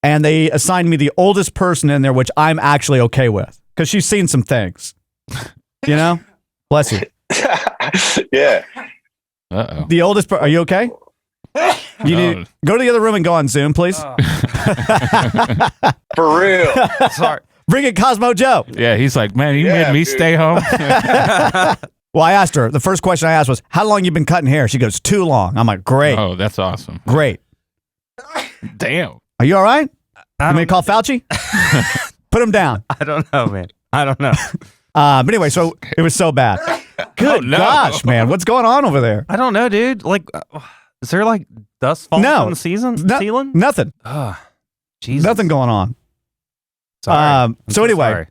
and they assigned me the oldest person in there, which I'm actually okay with because she's seen some things. You know? Bless you. Yeah. Uh-oh. The oldest are you okay? You need to go to the other room and go on Zoom, please. For real. Sorry. Bring it, Cosmo Joe. Yeah, he's like, man, you Yeah, made me dude. stay home. Well, I asked her. The first question I asked was, "How long you been cutting hair?" She goes, "Too long." I'm like, "Great, Oh, that's awesome. great. Damn. Are you all right? I You may don't, call Fauci. Put him down." I don't know, man. I don't know. But anyway, so it was so bad. Good no. gosh, man, what's going on over there? I don't know, dude. Like, is there like dust falling No. from the No- ceiling? Nothing. Jesus. Nothing going on. Sorry. I'm So anyway, sorry.